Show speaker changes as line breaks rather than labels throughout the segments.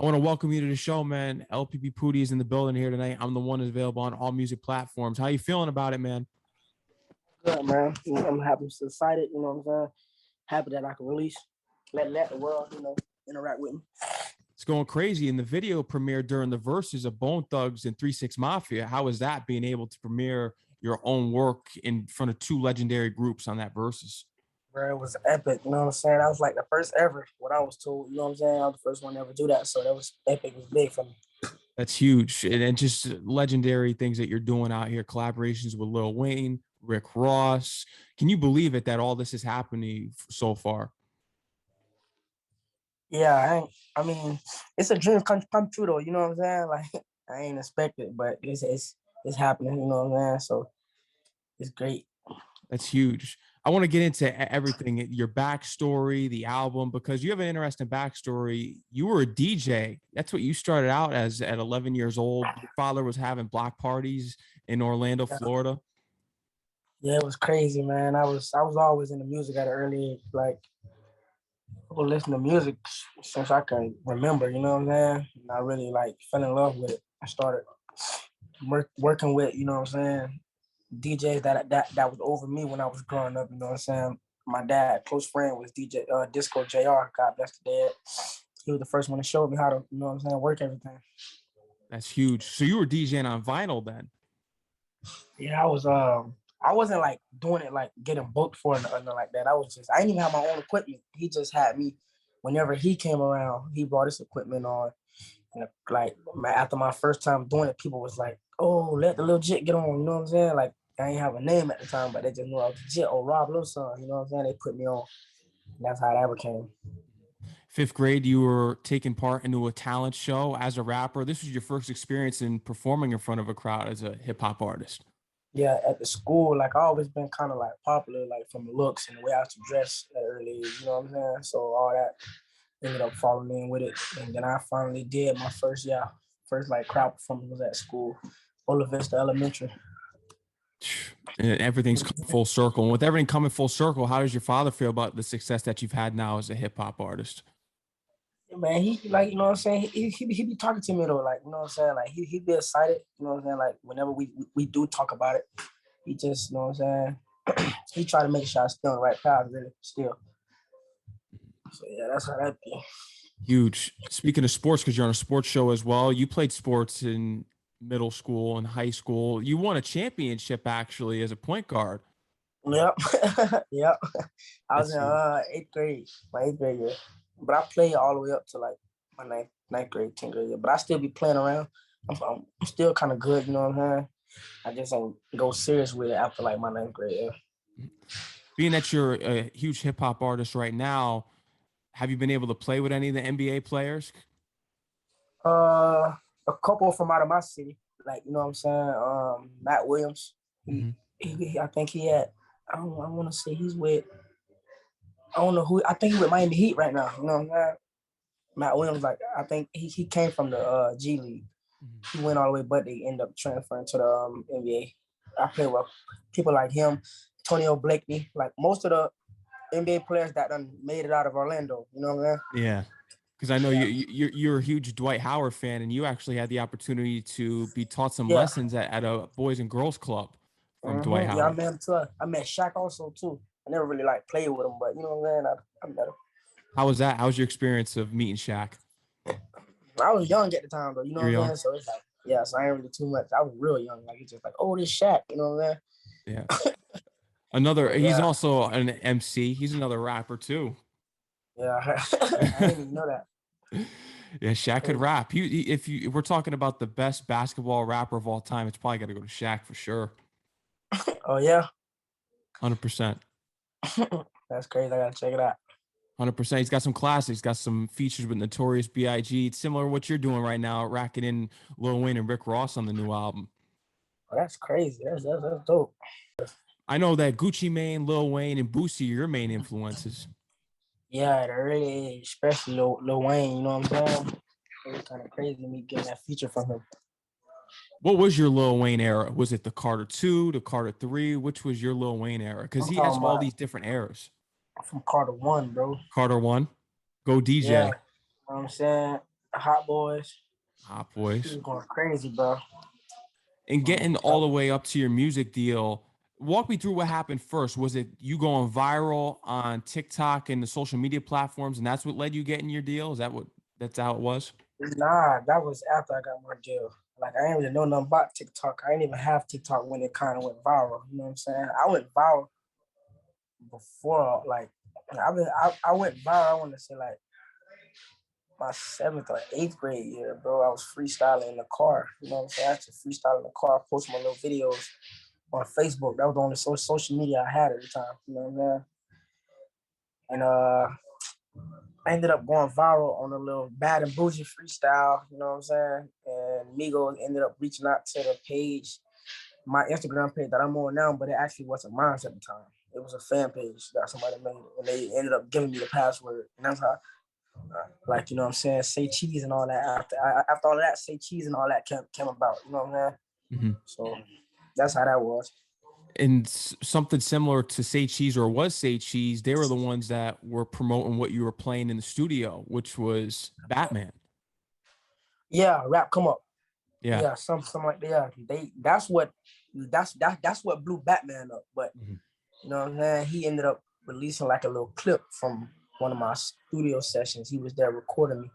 I want to welcome you to the show, man. LPB Poody is in the building here tonight. I'm the one that's available on all music platforms. How you feeling about it, man?
Good, man. I'm happy, excited. You know what I'm saying? Happy that I can release, let the world, interact with me.
It's going crazy. And the video premiered during the verses of Bone Thugs and 3 6 Mafia. How is that being able to premiere your own work in front of two legendary groups on that verses?
Bro, it was epic. You know what I'm saying? I was like the first ever, what I was told. You know what I'm saying? I was the first one to ever do that. So that was epic. It was big for me.
That's huge. And just legendary things that you're doing out here, collaborations with Lil Wayne, Rick Ross. Can you believe it that all this is happening so far?
Yeah, I mean, it's a dream come true though. You know what I'm saying? Like I ain't expected, but it's happening. You know what I'm saying? So it's great.
That's huge. I want to get into everything, your backstory, the album, because you have an interesting backstory. You were a DJ. That's what you started out as at 11 years old. Your father was having block parties in Orlando, Florida.
Yeah, it was crazy, man. I was always into music at an early age. Like I would listen to music since I can remember, you know what I'm saying? And I really like fell in love with it. I started working with, you know what I'm saying, DJs that was over me when I was growing up, you know what I'm saying? My dad, close friend, was DJ Disco JR, God bless the dead. He was the first one to show me how to, you know what I'm saying, work everything.
That's huge. So you were DJing on vinyl then?
Yeah, I wasn't like doing it like getting booked for it or nothing like that. I didn't even have my own equipment. He just had me. Whenever he came around, he brought his equipment on. And like after my first time doing it, people was like, "Oh, let the little jit get on." You know what I'm saying? Like I ain't have a name at the time, but they just knew I was jit or Rob Lil son. You know what I'm saying? They put me on. And that's how that became.
Fifth grade, you were taking part into a talent show as a rapper. This was your first experience in performing in front of a crowd as a hip hop artist.
Yeah, at the school, like I always been kind of like popular, like from the looks and the way I used to dress at early age, you know what I'm saying? So all that ended up falling in with it. And then I finally did my first like crowd performance was at school, Ola Vista Elementary.
And everything's come full circle. And with everything coming full circle, how does your father feel about the success that you've had now as a hip hop artist?
Man, he like, you know what I'm saying? He be talking to me though, like, you know what I'm saying? Like he be excited, you know what I'm saying? Like whenever we do talk about it, he just, you know what I'm saying? He try to make sure I stay on the right path, really, still. So yeah, that's how that be.
Huge. Speaking of sports, because you're on a sports show as well, you played sports in middle school and high school. You won a championship actually as a point guard.
Yep. Yep. I was
That's
in eighth grade, my eighth grade year. But I played all the way up to like my ninth grade, 10th grade year. But I still be playing around. I'm still kind of good, you know what I'm saying? I just ain't go serious with it after like my ninth grade year.
Being that you're a huge hip hop artist right now, have you been able to play with any of the NBA players?
A couple from out of my city, like you know what I'm saying. Matt Williams. I think he had. I want to say he's with. I don't know who. I think he's with Miami Heat right now. You know what I'm saying. Matt Williams, like I think he came from the G League. He went all the way, but they end up transferring to the NBA. I play with people like him, Tonio Blakeney, like most of the NBA players that done made it out of Orlando. You know what I'm saying?
Yeah. Because I know you're a huge Dwight Howard fan, and you actually had the opportunity to be taught some lessons at a Boys and Girls Club from Dwight Howard.
Yeah, I met him too. I met Shaq also too. I never really like played with him, but you know what I'm saying? I met him.
How was that? How was your experience of meeting Shaq?
I was young at the time, though. You know
You're
what I'm
young?
saying? So it's like, yeah, so I ain't really too much. I was real young. Like, it's just like, oh, this Shaq. You know what I'm
saying? Yeah. He's also an MC. He's another rapper too.
Yeah, I didn't even know that.
Yeah, Shaq could rap. If we're talking about the best basketball rapper of all time, it's probably got to go to Shaq for sure.
Oh yeah,
100%.
That's crazy. I gotta check it out.
100%. He's got some classics. He's got some features with Notorious B.I.G. It's similar to what you're doing right now, racking in Lil Wayne and Rick Ross on the new album.
Oh, that's crazy. That's dope.
I know that Gucci Mane, Lil Wayne, and Boosie are your main influences.
Yeah, they're really, especially Lil Wayne. You know what I'm saying? It was kind of crazy me getting that feature from him.
What was your Lil Wayne era? Was it the Carter 2, the Carter 3? Which was your Lil Wayne era? Because he has all these different eras.
From Carter 1, bro.
Carter 1? Go DJ.
Yeah, you know what I'm saying? Hot Boys.
Hot
He
Boys.
was going crazy, bro.
And getting all the way up to your music deal, walk me through what happened first. Was it you going viral on TikTok and the social media platforms, and that's what led you getting your deal? Is that what that's how it was?
Nah, that was after I got my deal. Like I didn't really know nothing about TikTok. I didn't even have TikTok when it kind of went viral. You know what I'm saying? I went viral before, like I went viral. I want to say like my 7th or 8th grade year, bro. I was freestyling in the car. You know what I'm saying? I used to freestyle in the car, post my little videos on Facebook. That was the only social media I had at the time. You know what I'm saying? And I ended up going viral on a little bad and bougie freestyle, you know what I'm saying? And Migos ended up reaching out to the page, my Instagram page that I'm on now, but it actually wasn't mine at the time. It was a fan page that somebody made, and they ended up giving me the password. And that's how, like, you know what I'm saying, Say Cheese and all that. After all of that, Say Cheese and all that came about, you know what I'm saying?
Mm-hmm.
So that's how that was.
And something similar to Say Cheese, or was Say Cheese, they were the ones that were promoting what you were playing in the studio, which was Batman.
Yeah, rap come up.
Yeah.
Yeah, something like that. Yeah, that's what blew Batman up. But
Mm-hmm.
you know what I'm saying? He ended up releasing like a little clip from one of my studio sessions. He was there recording me.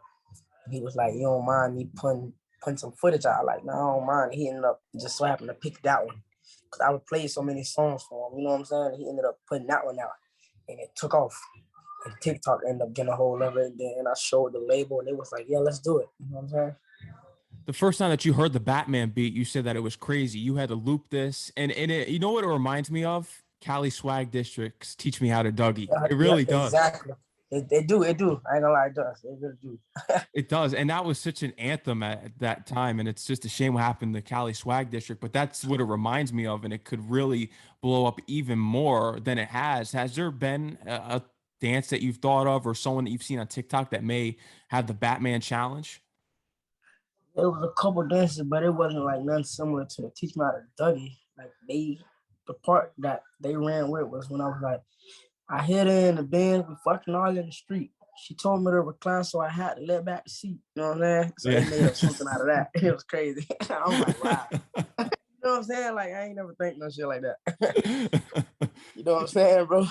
He was like, "You don't mind me putting some footage out?" Like, "No, I don't mind." He ended up just so happened to pick that one because I would play so many songs for him. You know what I'm saying? He ended up putting that one out, and it took off. And TikTok ended up getting a hold of it. And I showed the label, and they was like, "Yeah, let's do it." You know what I'm saying?
The first time that you heard the Batman beat, you said that it was crazy. You had to loop this, and it, you know what it reminds me of? Cali Swag District's "Teach Me How to Dougie." It
Yeah,
really does.
exactly. They do. I ain't gonna lie, it does. It really do.
It does, and that was such an anthem at that time. And it's just a shame what happened to Cali Swag District, but that's what it reminds me of, and it could really blow up even more than it has. Has there been a dance that you've thought of, or someone that you've seen on TikTok that may have the Batman challenge?
There was a couple dances, but it wasn't like nothing similar to Teach Me How to Dougie. Like the part that they ran with was when I was like, I hit her in the band, we fucking all in the street. She told me to recline, so I had to let back the seat. You know what I'm saying? So they
Yeah.
made up something out of that. It was crazy. I'm like, wow. You know what I'm saying? Like, I ain't never think no shit like that. You know what I'm saying, bro?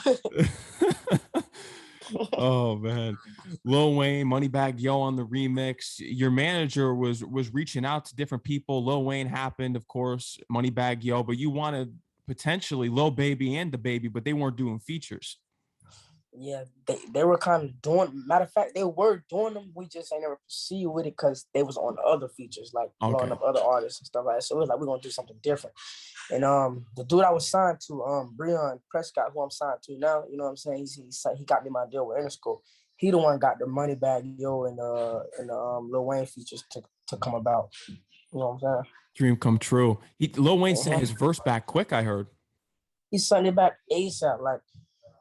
Oh man, Lil Wayne, Moneybag Yo on the remix. Your manager was reaching out to different people. Lil Wayne happened, of course, Moneybag Yo, but you wanted potentially Lil Baby and the Baby, but they weren't doing features.
Yeah, they were kind of doing. Matter of fact, they were doing them. We just ain't never proceed with it because they was on other features, like blowing
Okay.
up other artists and stuff like that. So it was like we're gonna do something different. And the dude I was signed to, Breon Prescott, who I'm signed to now, you know what I'm saying? He got me my deal with Interscope. He the one got the money bag yo and the Lil Wayne features to come about. You know what I'm saying?
Dream come true. Lil Wayne sent his
Uh-huh.
verse back quick, I heard.
He sent it back ASAP. Like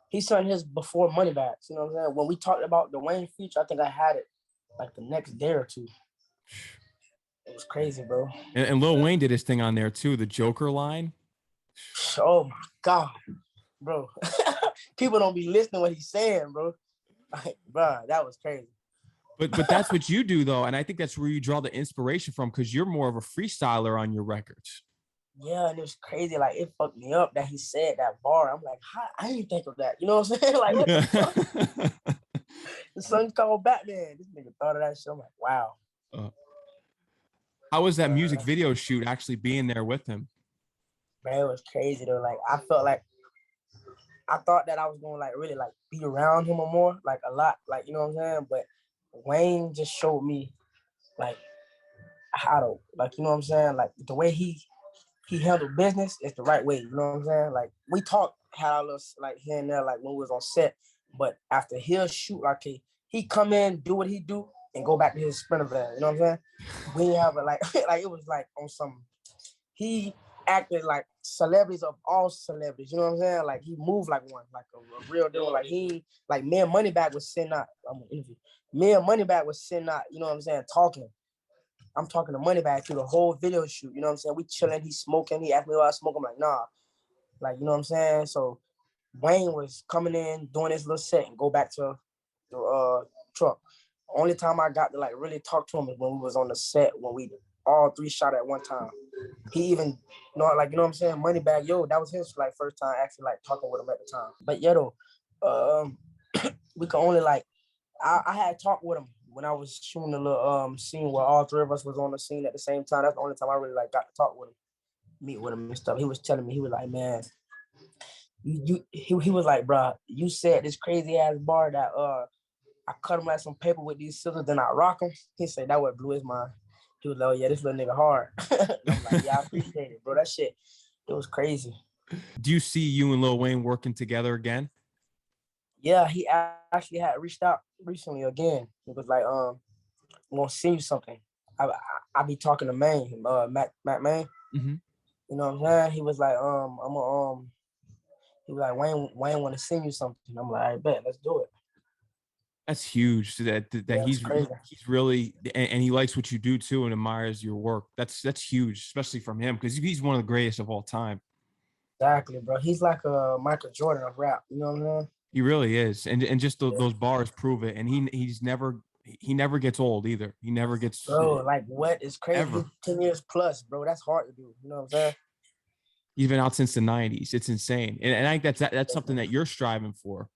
he sent his before money bags. You know what I'm saying? When we talked about the Wayne feature, I think I had it like the next day or two. It was crazy, bro.
And Lil Wayne did his thing on there too, the Joker line.
Oh my God, bro. People don't be listening to what he's saying, bro. Like, bro, that was crazy.
But that's what you do though, and I think that's where you draw the inspiration from because you're more of a freestyler on your records.
Yeah, and it was crazy. Like, it fucked me up that he said that bar. I'm like, how? I didn't think of that. You know what I'm saying? Like, what the fuck? The son's called Batman. This nigga thought of that shit. I'm like, wow.
How was that music video shoot actually being there with him?
Man, it was crazy though. Like, I thought that I was gonna like really like be around him or more, like a lot, like you know what I'm saying. But Wayne just showed me like how to, like you know what I'm saying, like the way he handled business is the right way. You know what I'm saying? Like we talked how us like here and there, like when we was on set, but after he'll shoot like he come in, do what he do, and go back to his sprinter van. You know what I'm saying? We have a like like it was like on some he acted like celebrities of all celebrities. You know what I'm saying? Like he moved like one, like a real deal. Like he, like me and Moneybag was sitting out. I'm gonna interview. Me and Moneybag was sitting out. You know what I'm saying? Talking. I'm talking to Moneybag through the whole video shoot. You know what I'm saying? We chilling. He's smoking. He asked me what I smoke. I'm like, nah. Like you know what I'm saying? So Wayne was coming in, doing his little set, and go back to the truck. only time I got to like really talk to him is when we was on the set, when we all three shot at one time. He even, like, you know what I'm saying? Moneybag Yo, that was his like first time actually like talking with him at the time. But yeah, though, we could only like, I had talked with him when I was shooting a little scene where all three of us was on the scene at the same time. That's the only time I really like got to talk with him, meet with him and stuff. He was telling me, he was like, man, he was like, bro, you said this crazy ass bar that I cut him like some paper with these scissors, then I rock him. He said that what blew his mind. He was like, oh yeah, this little nigga hard. I'm like, yeah, I appreciate it, bro. That shit, it was crazy.
Do you see you and Lil Wayne working together again?
Yeah, he actually had reached out recently again. He was like, I'm gonna send you something. I be talking to Maine, Matt Maine.
Mm-hmm.
You know what I'm saying? He was like, he was like, Wayne want to send you something. I'm like, I bet, let's do it.
That's huge. That
Yeah,
he's really and he likes what you do too and admires your work. That's huge, especially from him because he's one of the greatest of all time.
Exactly, bro. He's like a Michael Jordan of rap. You know what I'm saying?
He really is, and just those bars prove it. And he never gets old either. He never gets.
Bro, like what is crazy?
Ever.
10 years plus, bro. That's hard to do. You know what I'm saying?
He's been out since the 90s. It's insane. And I think that's something that you're striving for.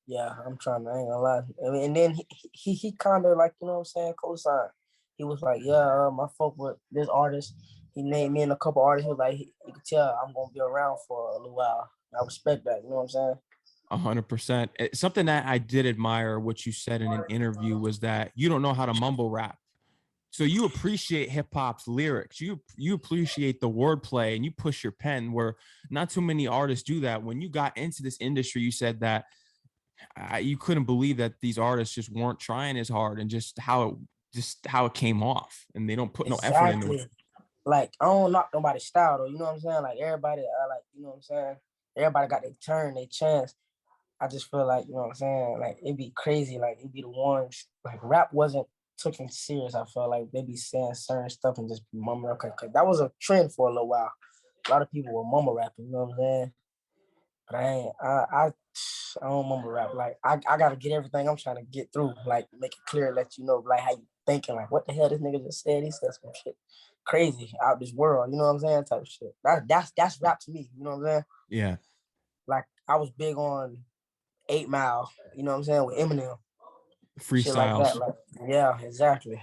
Yeah, I'm trying to, I ain't gonna lie. I mean, and then he kind of like, you know what I'm saying, co-sign. He was like, yeah, I fuck with this artist. He named me and a couple artists. He was like, you can tell I'm gonna be around for a little while. I respect that, you know what I'm saying?
100%. Something that I did admire what you said in an interview was that you don't know how to mumble rap. So you appreciate hip hop's lyrics. You appreciate the wordplay and you push your pen where not too many artists do that. When you got into this industry, you said that you couldn't believe that these artists just weren't trying as hard and just how it came off and they don't put no effort into it.
Like, I don't knock nobody's style though. You know what I'm saying? Like everybody, like, you know what I'm saying? Everybody got their turn, their chance. I just feel like, you know what I'm saying? Like it'd be crazy. Like it'd be the ones, like rap wasn't taken serious. I felt like they be saying certain stuff and just be mumbling. Cause that was a trend for a little while. A lot of people were mumble rapping, you know what I'm saying? But I don't mumble rap. Like I gotta get everything I'm trying to get through. Like make it clear, let you know like how you thinking. Like what the hell this nigga just said? He said some shit crazy out this world. You know what I'm saying? Type of shit. That's rap to me. You know what I'm saying?
Yeah.
Like I was big on 8 Mile. You know what I'm saying? With Eminem.
Freestyles.
Shit like that. Like, yeah, exactly.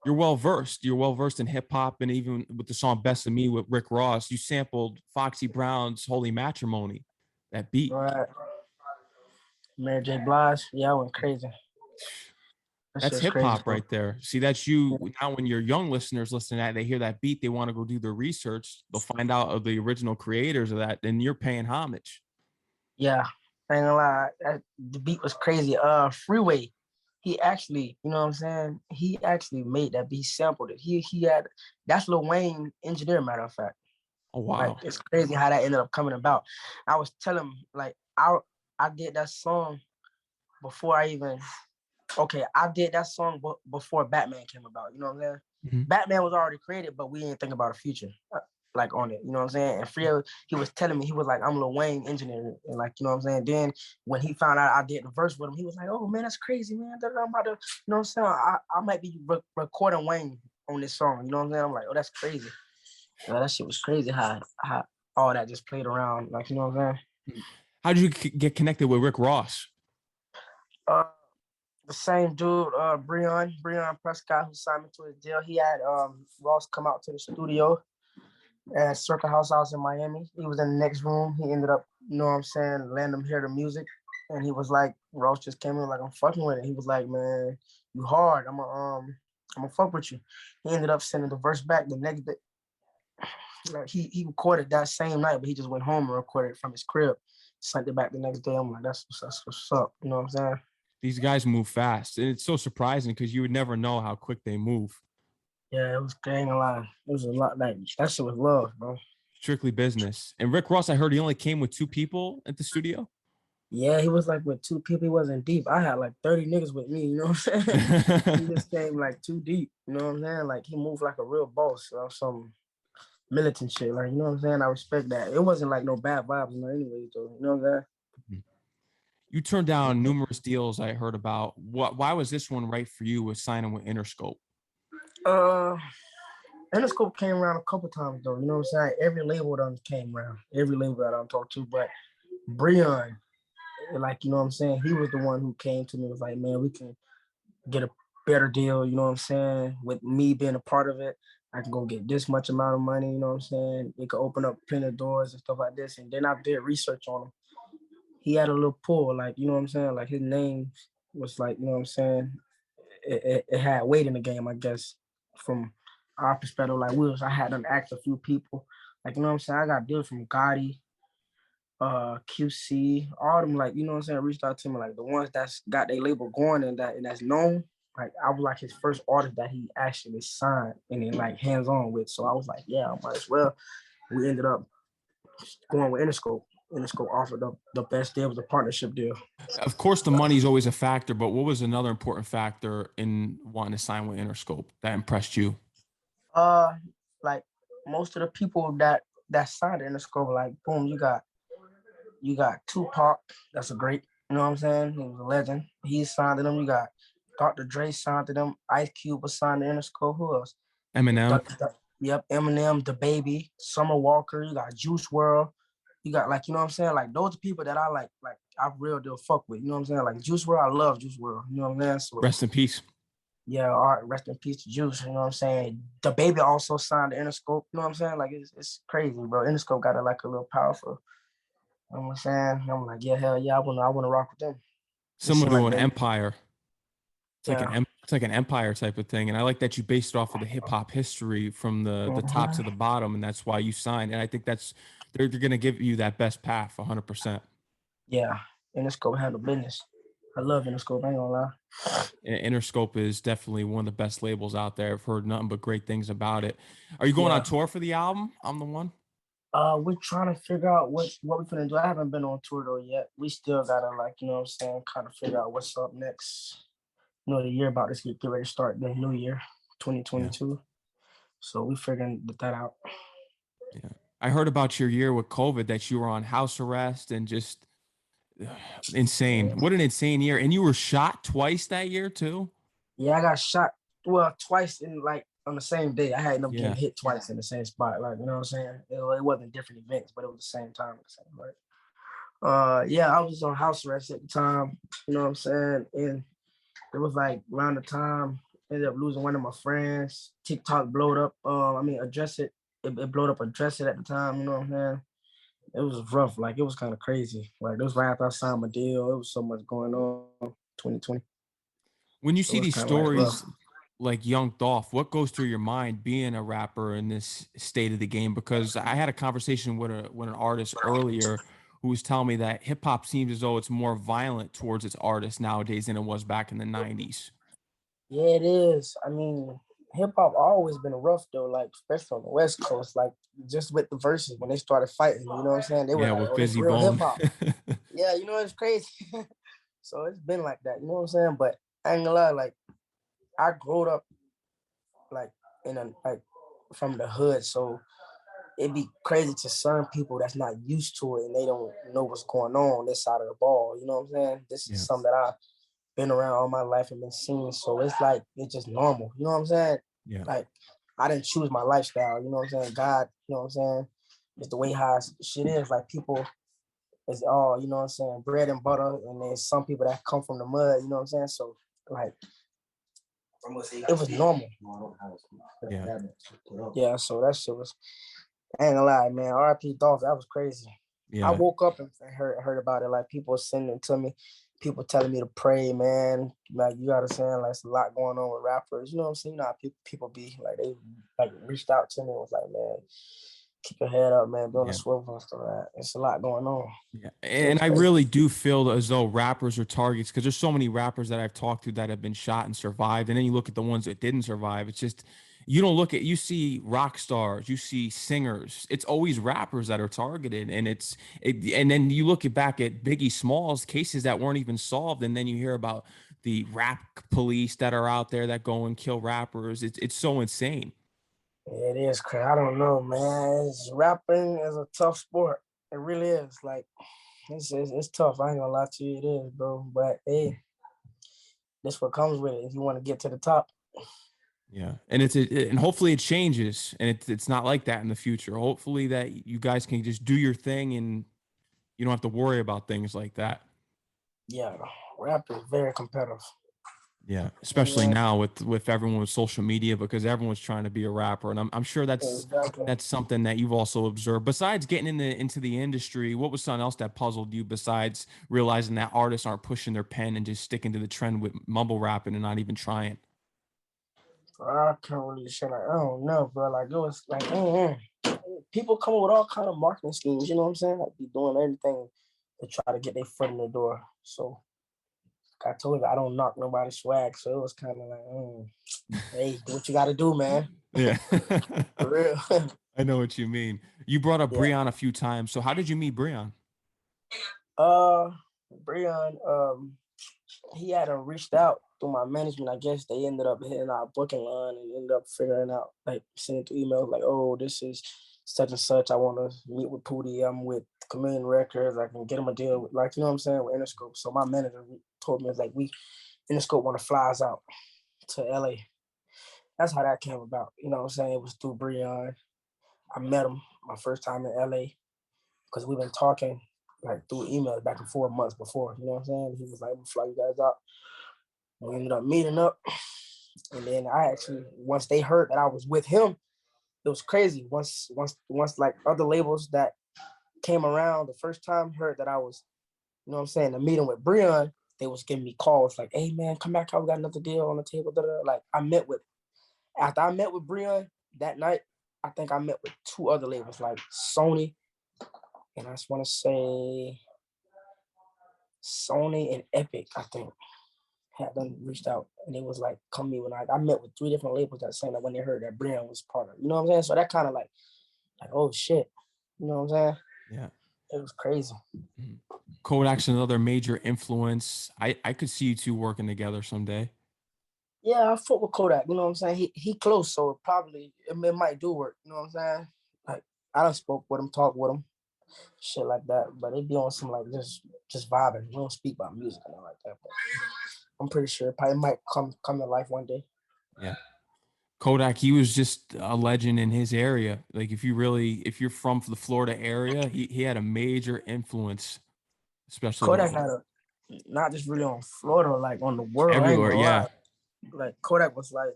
You're well versed. You're well versed in hip hop, and even with the song "Best of Me" with Rick Ross, you sampled Foxy Brown's "Holy Matrimony." That beat.
Right. Mary J. Blige. Yeah, I went crazy.
That's hip hop right there. See, that's you. Now, when your young listeners listen to that, they hear that beat, they want to go do their research. They'll find out of the original creators of that. Then you're paying homage.
Yeah, I ain't gonna lie. The beat was crazy. Freeway. He actually, you know what I'm saying? He actually made that beat, sampled it. He had, that's Lil Wayne engineer, matter of fact.
Oh wow.
Like it's crazy how that ended up coming about. I was telling him, like, I did that song before I did that song before Batman came about. You know what I'm saying? Mm-hmm. Batman was already created, but we didn't think about a future like on it. You know what I'm saying? And Frio, he was telling me, he was like, I'm Lil Wayne engineer. And like, you know what I'm saying? Then when he found out I did the verse with him, he was like, oh man, that's crazy, man. I'm about to, you know what I'm saying? I might be recording Wayne on this song. You know what I'm saying? I'm like, oh, that's crazy. Yeah, that shit was crazy how all that just played around. Like, you know what I'm saying?
How did you get connected with Rick Ross?
The same dude, Breon Prescott, who signed me to his deal. He had Ross come out to the studio at Circle House in Miami. He was in the next room. He ended up, you know what I'm saying, letting him hear the music. And he was like, Ross just came in like, I'm fucking with it. He was like, man, you hard. I'm gonna fuck with you. He ended up sending the verse back the next day. Like he recorded that same night, but he just went home and recorded it from his crib. Sent it back the next day. I'm like, that's what's up. You know what I'm saying?
These guys move fast. And it's so surprising because you would never know how quick they move.
Yeah, it was dang a lot. It was a lot. Like that shit was love, bro.
Strictly business. And Rick Ross, I heard he only came with 2 people at the studio.
Yeah, he was like with 2 people. He wasn't deep. I had like 30 niggas with me. You know what I'm saying? He just came like too deep. You know what I'm saying? Like he moved like a real boss or some militant shit. Like, you know what I'm saying? I respect that. It wasn't like no bad vibes, anyways, though. You know what I'm saying?
You turned down numerous deals I heard about. Why was this one right for you with signing with Interscope?
Uh, Interscope came around a couple times though. You know what I'm saying? Every label done came around. Every label that I'm talked to, but Breon, like you know what I'm saying, he was the one who came to me and was like, man, we can get a better deal. You know what I'm saying? With me being a part of it, I can go get this much amount of money. You know what I'm saying? It could open up plenty of doors and stuff like this. And then I did research on him. He had a little pull, like you know what I'm saying. Like his name was like you know what I'm saying. It had weight in the game, I guess, from our perspective. Like I had to ask a few people, like you know what I'm saying. I got deals from Gotti, QC, all them, like you know what I'm saying. Reached out to me, like the ones that's got their label going and that's known. Like I was like his first artist that he actually signed and then like hands on with. So I was like, yeah, I might as well. We ended up going with Interscope. Interscope offered the best deal, was a partnership deal.
Of course, the money is always a factor, but what was another important factor in wanting to sign with Interscope that impressed you?
Uh, like most of the people that signed Interscope, like boom, you got Tupac, that's a great, you know what I'm saying? He was a legend. He signed to them. You got Dr. Dre signed to them. Ice Cube was signed to Interscope. Who else?
Eminem.
Yep, Eminem, The Baby, Summer Walker. You got Juice World. You got like, you know what I'm saying? Like those are people that I like I real deal fuck with. You know what I'm saying? Like Juice World, I love Juice World. You know what I'm saying? So
Rest in peace.
yeah, all right, rest in peace to Juice. You know what I'm saying? The Baby also signed to Interscope. You know what I'm saying? Like it's crazy, bro. Interscope got like a little powerful. You know what I'm saying? I'm like, yeah, hell yeah, I wanna rock with them. It
Similar
seemed
to
like
an
they,
empire.
yeah.
It's like an empire type of thing, and I like that you based it off of the hip hop history from the top to
Mhm.
the bottom, and that's why you signed. And I think they're going to give you that best path, 100%.
Yeah, Interscope handle business. I love Interscope. I ain't gonna lie.
Interscope is definitely one of the best labels out there. I've heard nothing but great things about it. Are you going on
Yeah.
tour for the album? I'm the one.
We're trying to figure out what we're gonna do. I haven't been on tour though yet. We still gotta like, you know what I'm saying, kind of figure out what's up next. You know, the year about to get ready to start the new year,
Yeah,
2022. So we figuring that out.
yeah. I heard about your year with COVID that you were on house arrest and just insane.
Yeah.
What an insane year! And you were shot twice that year too.
Yeah, I got shot well twice in like on the same day. I had ended up getting
Yeah.
hit twice in the same spot. Like, you know what I'm saying? It wasn't different events, but it was the same time, the same right. Yeah, I was on house arrest at the time, you know what I'm saying? And it was like around the time I ended up losing one of my friends. TikTok blowed up. Address it. It blowed up address it at the time, you know what I'm saying? It was rough. Like it was kind of crazy. Like it was right after I signed my deal. It was so much going on 2020.
When you
So
see
it's
these
kind of like rough.
stories like Young Dolph, what goes through your mind being a rapper in this state of the game? Because I had a conversation with an artist earlier who was telling me that hip hop seems as though it's more violent towards its artists nowadays than it was back in the 90s.
Yeah, it is. I mean, hip hop always been rough though, like especially on the West Coast, like just with the verses when they started fighting, you know what I'm saying? They were
Yeah,
like,
with
oh, this
Busy
real hip
Bone.
hop. Yeah, you know, it's crazy. So it's been like that, you know what I'm saying? But I ain't gonna lie, like I grew up like in a like from the hood, so it'd be crazy to certain people that's not used to it and they don't know what's going on this side of the ball. You know what I'm saying? This is
Yeah,
something that I've been around all my life and been seeing. So it's like it's just normal. You know what I'm saying?
yeah,
Like I didn't choose my lifestyle. You know what I'm saying? God, you know what I'm saying? It's the way how shit is. Like people is all, you know what I'm saying, bread and butter, and there's some people that come from the mud. You know what I'm saying? So like it was normal.
yeah,
Yeah. So that shit was. I ain't gonna lie, man. RIP Dolph, that was crazy. I
yeah,
woke up and heard about it. Like people sending it to me, people telling me to pray, man. Like you gotta say, like it's a lot going on with rappers. You know what I'm saying? You know how people be like they like reached out to me and was like, man, keep your head up, man. Be on the
yeah.
swivel and stuff like that. It's a lot going on.
Yeah,
So
and
it's
I
crazy.
really do feel as though rappers are targets because there's so many rappers that I've talked to that have been shot and survived, and then you look at the ones that didn't survive. It's just you don't look at you see rock stars, you see singers. It's always rappers that are targeted, and and then you look at back at Biggie Smalls cases that weren't even solved, and then you hear about the rap police that are out there that go and kill rappers. It's so insane.
It is crazy. I don't know, man. Rapping is a tough sport. It really is. Like It's tough. I ain't gonna lie to you, it is, bro. But hey, that's what comes with it if you want to get to the top.
Yeah, and and hopefully it changes, and it's not like that in the future. Hopefully that you guys can just do your thing, and you don't have to worry about things like that.
Yeah, rap is very competitive.
Yeah, especially
Yeah,
now with everyone with social media, because everyone's trying to be a rapper, and I'm sure
exactly.
that's something that you've also observed. Besides getting into the industry, what was something else that puzzled you besides realizing that artists aren't pushing their pen and just sticking to the trend with mumble rapping and not even trying?
I can't really say like I don't know, bro. Like it was like people come with all kind of marketing schemes. You know what I'm saying? Like be doing everything to try to get their foot in the door. So I told you I don't knock nobody's swag. So it was kind of like, hey, do what you got to do, man.
Yeah.
For real.
I know what you mean. You brought up
Yeah.
Breon a few times. So how did you meet Breon?
Uh, Breon, he had reached out through my management. I guess they ended up hitting our booking line and ended up figuring out, like sending through emails, like, oh, this is such and such. I want to meet with Poody. I'm with Chameleon Records. I can get him a deal with, like, you know what I'm saying, with Interscope. So my manager told me, it's like, Interscope want to fly us out to LA. That's how that came about. You know what I'm saying? It was through Breon. I met him my first time in LA because we've been talking like through emails back and forth months before. You know what I'm saying? He was like, I'm gonna fly you guys out. We ended up meeting up. And then I actually, once they heard that I was with him, it was crazy. Once like other labels that came around the first time heard that I was, you know what I'm saying, the meeting with Breon, they was giving me calls like, hey man, come back out, we got another deal on the table. Like after I met with Breon that night, I think I met with two other labels like Sony, and I just want to say Sony and Epic, I think, had done reached out, and it was like, come me when I met with three different labels that saying that when they heard that Breon was part of, you know what I'm saying? So that kind of like, oh shit, you know what I'm saying?
Yeah.
It was crazy.
Kodak's another major influence. I could see you two working together someday.
Yeah, I fought with Kodak, you know what I'm saying? He close, so probably it might do work, you know what I'm saying? Like I done spoke with him, talked with him, shit like that, but they be on some like just vibing. We don't speak about music and all like that, but I'm pretty sure it probably might come to life one day.
Yeah. Kodak, he was just a legend in his area. Like if you're from the Florida area, he had a major influence, especially
Kodak had not just really on Florida, like on the world. I ain't
everywhere.
gonna
Yeah.
lie. Like Kodak was like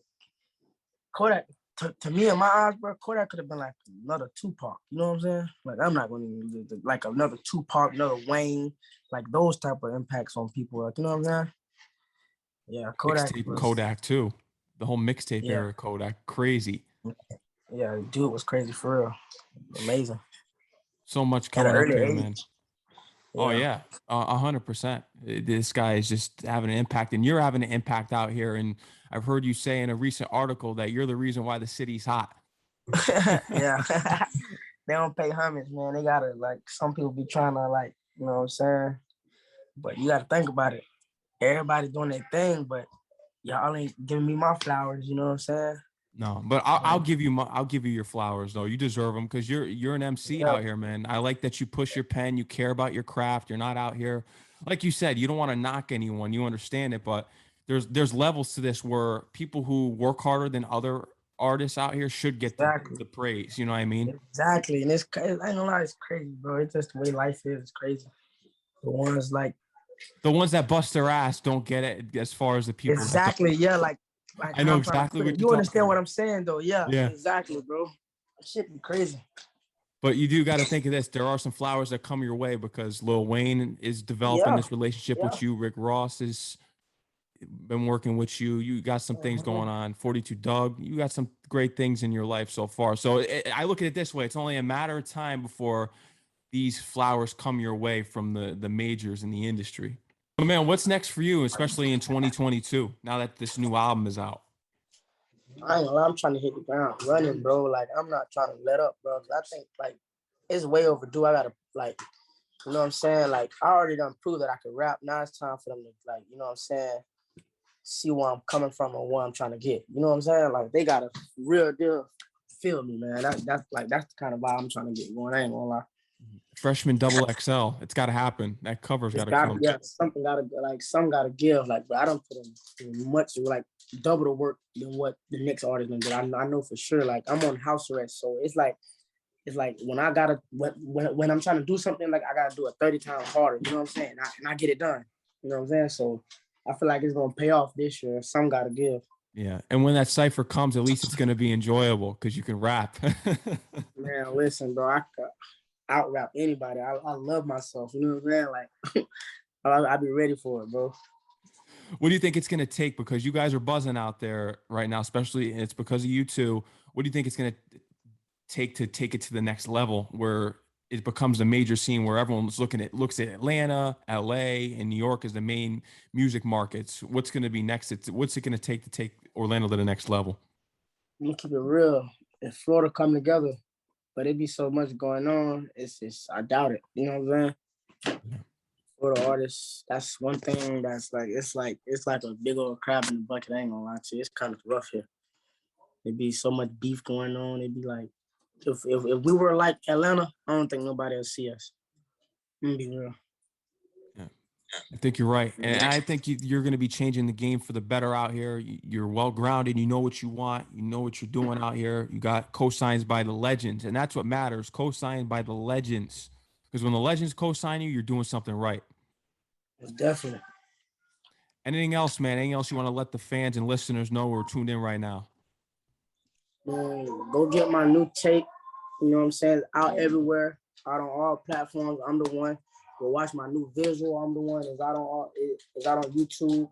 Kodak to me in my eyes, bro. Kodak could have been like another Tupac. You know what I'm saying? Like I'm not gonna like another Tupac, another Wayne, like those type of impacts on people. Like you know what I'm saying? Yeah, Kodak
Mixtape
was.
Kodak too. The whole mixtape
Yeah,
era Kodak. Crazy.
yeah, dude was crazy for real. Amazing.
So much
At an
coming up
early
here,
age.
man. Oh
Yeah.
yeah, 100%. This guy is just having an impact, and you're having an impact out here. And I've heard you say in a recent article that you're the reason why the city's hot.
Yeah. They don't pay homage, man. They gotta like some people be trying to like, you know what I'm saying? But you gotta think about it. Everybody doing their thing, but y'all ain't giving me my flowers, you know what I'm saying?
No, but I'll give you I'll give you your flowers though. You deserve them because you're an MC
Yeah,
out here, man. I like that you push your pen. You care about your craft. You're not out here, like you said. You don't want to knock anyone. You understand it, but there's levels to this where people who work harder than other artists out here should get
exactly.
the praise. You know what I mean?
Exactly. And it's crazy. I ain't gonna lie, it's crazy, bro. It's just the way life is. It's crazy. The ones like
The ones that bust their ass don't get it as far as the people that don't.
exactly, yeah, like
I
how
know
I'm trying to
exactly
put it.
what you're
You
talking
understand what
about.
I'm saying though? Yeah,
Yeah.
exactly, bro. Shit be crazy.
But you do got to think of this. There are some flowers that come your way because Lil Wayne is developing
Yeah,
this relationship
yeah.
with you. Rick Ross has been working with you. You got some things going on. 42 Doug, you got some great things in your life so far. So I look at it this way. It's only a matter of time before these flowers come your way from the majors in the industry. But man, what's next for you, especially in 2022, now that this new album is out?
I ain't gonna lie, I'm trying to hit the ground running, bro. Like I'm not trying to let up, bro. 'Cause I think like it's way overdue. I gotta like, you know what I'm saying? Like I already done proved that I could rap. Now it's time for them to like, you know what I'm saying? See where I'm coming from and what I'm trying to get. You know what I'm saying? Like they gotta real deal feel me, man. That's the kind of vibe I'm trying to get going. I ain't gonna lie.
Freshman double XL. It's got to happen. That cover's got to come.
Yeah, something gotta give. Like, but I don't put in much, like double the work than what the next artist gonna get. I know for sure. Like, I'm on house arrest, so it's like when I gotta when I'm trying to do something, like I gotta do it 30 times harder. You know what I'm saying? And I get it done. You know what I'm saying? So I feel like it's gonna pay off this year. Some gotta give.
Yeah, and when that cipher comes, at least it's gonna be enjoyable because you can rap.
Man, listen, bro, I could out rap anybody. I love myself. You know what I'm saying? Like, I'll be ready for it, bro.
What do you think it's going to take? Because you guys are buzzing out there right now, especially it's because of you two. What do you think it's going to take it to the next level where it becomes a major scene where everyone's looks at Atlanta, LA, and New York as the main music markets? What's going to be next? What's it going to take Orlando to the next level?
I'm gonna keep it real. If Florida come together, but it be so much going on, I doubt it. You know what I'm saying?
Yeah.
For the artists, that's one thing that's like it's like a big old crab in the bucket. I ain't gonna lie to you. It's kind of rough here. It'd be so much beef going on. It'd be like if we were like Atlanta, I don't think nobody will see us. I'm gonna be real.
Yeah, I think you're right, and I think you're going to be changing the game for the better out here. You're well grounded. You know what you want. You know what you're doing out here. You got co-signs by the legends, and that's what matters. Co-signed by the legends, because when the legends co-sign you, you're doing something right.
It's definitely.
Anything else, man? Anything else you want to let the fans and listeners know who are tuned in right now?
Man, go get my new tape. You know what I'm saying? Out everywhere, out on all platforms. I'm the one. Go watch my new visual. I'm the one. It's out on YouTube.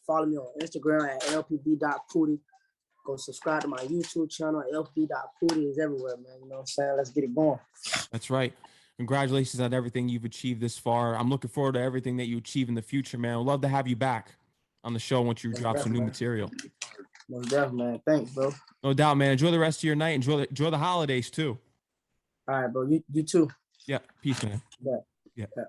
Follow me on Instagram at lpb.poody. Go subscribe to my YouTube channel. lpb.poody is everywhere, man. You know what I'm saying? Let's get it going.
That's right. Congratulations on everything you've achieved this far. I'm looking forward to everything that you achieve in the future, man. I'd love to have you back on the show once you drop some new material.
Most definitely, man. Thanks, bro.
No doubt, man. Enjoy the rest of your night. Enjoy the holidays too.
All right, bro. You too.
Yeah. Peace, man.
Yeah.
Yeah.
Yeah.